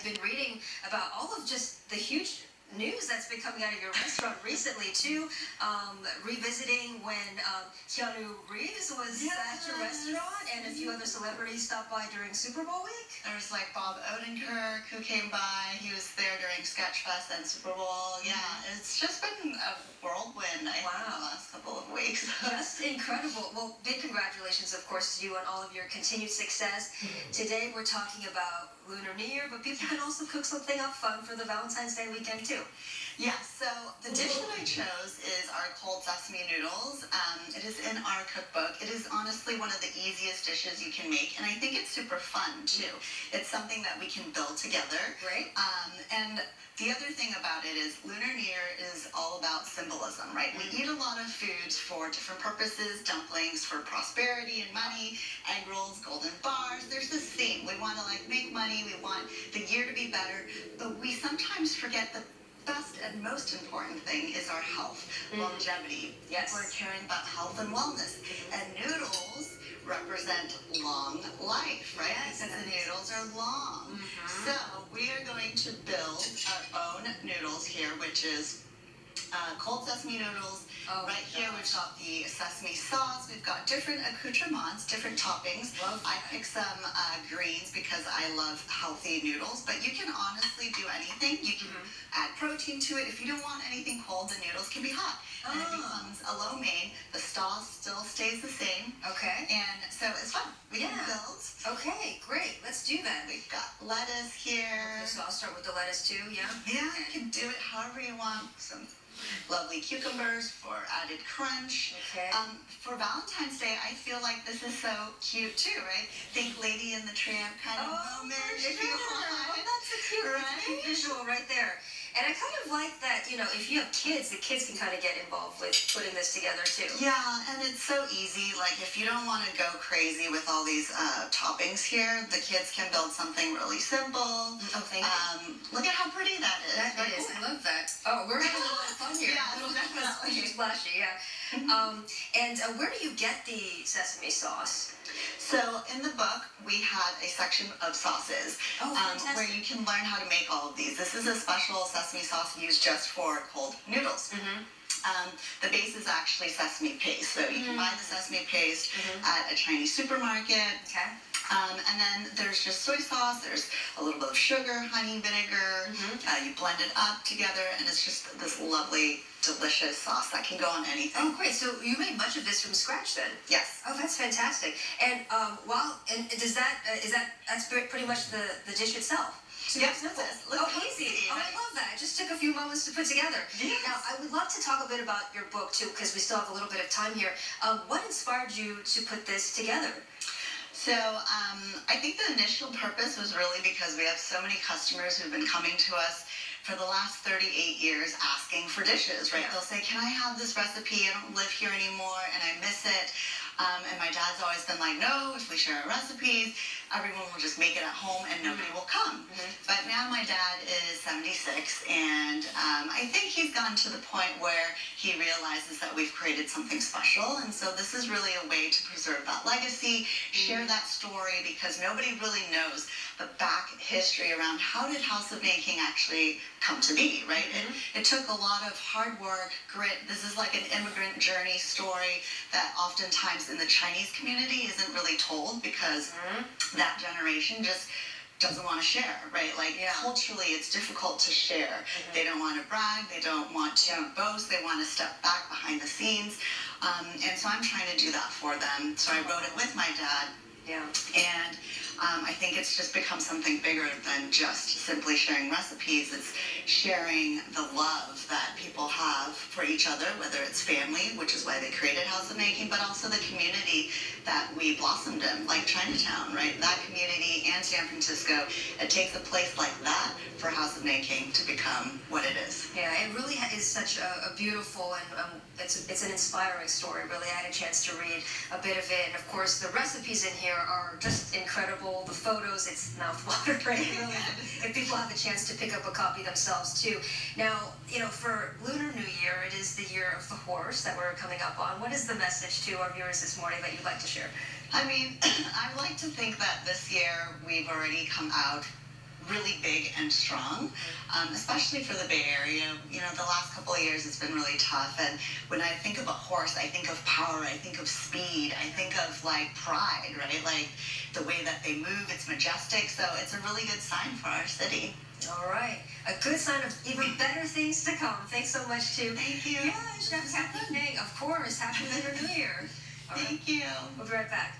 I've been reading about all of just the huge news that's been coming out of your restaurant recently too. Revisiting when Keanu Reeves was at your restaurant, and a few other celebrities stopped by during Super Bowl week. There was like Bob Odenkirk who came by. He was there during Sketchfest and Super Bowl. Yeah, it's just been a whirlwind, I think, the last couple of weeks. Just incredible. Well, big congratulations, of course, to you on all of your continued success. Today we're talking about Lunar New Year, but people can also cook something up fun for the Valentine's Day weekend too. Yeah, so the dish that I chose is our cold sesame noodles. It is in our cookbook. It is honestly one of the easiest dishes you can make, and I think it's super fun too. It's something that we can build together. Great. And the other thing about it is Lunar New Year is all about symbolism, right? We eat a lot of foods for different purposes, dumplings for prosperity and money, egg rolls, golden bars. There's this theme. We want to like make money. We want the year to be better, but we sometimes forget the best and most important thing is our health, longevity. Yes. We're caring about health and wellness. And noodles represent long life, right? Yes, because the noodles are long. So we are going to build our own noodles here, which is cold sesame noodles. Right here we've got the sesame sauce. We've got different accoutrements, different toppings. I picked some greens because I love healthy noodles, but you can honestly do anything. You can add protein to it. If you don't want anything cold, the noodles can be hot. And it becomes a lo mein. The sauce still stays the same. Okay. And so it's fun. We can build. Okay, great. Let's do that. We've got lettuce here. Okay, so I'll start with the lettuce too, yeah? Yeah, you can do it however you want. Some lovely cucumbers for added crunch. Okay. For Valentine's Day, I feel like this is so cute too, right? Think Lady and the Tramp kind of moment. If you want. That's a cute, right? visual right there. And I kind of like that, you know, if you have kids, the kids can kind of get involved with putting this together too. Yeah, and it's so easy. Like if you don't want to go crazy with all these toppings here, the kids can build something really simple. Oh, thank you. Look at how pretty that is. That is. I love that. Oh, we're having a little fun here. Yeah, a little splashy, splashy, yeah. And where do you get the sesame sauce? So in the book, we had a section of sauces where you can learn how to make all of these. This is a special sesame sauce used just for cold noodles. The base is actually sesame paste. So you can buy the sesame paste at a Chinese supermarket. Okay. And then there's just soy sauce, there's a little bit of sugar, honey, vinegar. You blend it up together, and it's just this lovely, delicious sauce that can go on anything. Oh, great. So you made much of this from scratch then? Yes. Oh, that's fantastic. And that's pretty much the dish itself? Yes, simple. Easy. Oh, I love that. It just took a few moments to put together. Yes. Now, I would love to talk a bit about your book too, because we still have a little bit of time here. What inspired you to put this together? So I think the initial purpose was really because we have so many customers who've been coming to us for the last 38 years asking for dishes, right? They'll say, can I have this recipe? I don't live here anymore and I miss it. And my dad's always been like, no, if we share our recipes, everyone will just make it at home and nobody will come. But now my dad is 76, and I think he's gotten to the point where he realizes that we've created something special. And so this is really a way to preserve that legacy, share that story, because nobody really knows the back history around how did House of Making actually come to be, right? It took a lot of hard work, grit. This is like an immigrant journey story that oftentimes in the Chinese community isn't really told because that generation just doesn't want to share, right? Like culturally it's difficult to share. They don't want to brag, they don't want to boast, they want to step back behind the scenes. And so I'm trying to do that for them. So I wrote it with my dad. And I think it's just become something bigger than just simply sharing recipes. It's sharing the love that people have for each other, whether it's family, which is why they created House of Making, but also the community that we blossomed in, like Chinatown, right? That community and San Francisco, it takes a place like that for House of Making to become what it is. Yeah, it really is such a beautiful and it's an inspiring story, really. I had a chance to read a bit of it, and of course the recipes in here are just incredible. The photos, it's mouth-watering, really. If people have a chance to pick up a copy themselves too. Now, you know, for Lunar New Year, it is the year of the horse that we're coming up on. What is the message to our viewers this morning that you'd like to share? I mean, I like to think that this year we've already come out really big and strong, especially for the Bay Area. You know, the last couple of years it's been really tough. And when I think of a horse, I think of power, I think of speed, I think of like pride, right? Like the way that they move, it's majestic. So it's a really good sign for our city. All right. A good sign of even better things to come. Thanks so much, too. Thank you. Yeah, Chef, happy evening. Of course. Happy Lunar New Year. All right. Thank you. We'll be right back.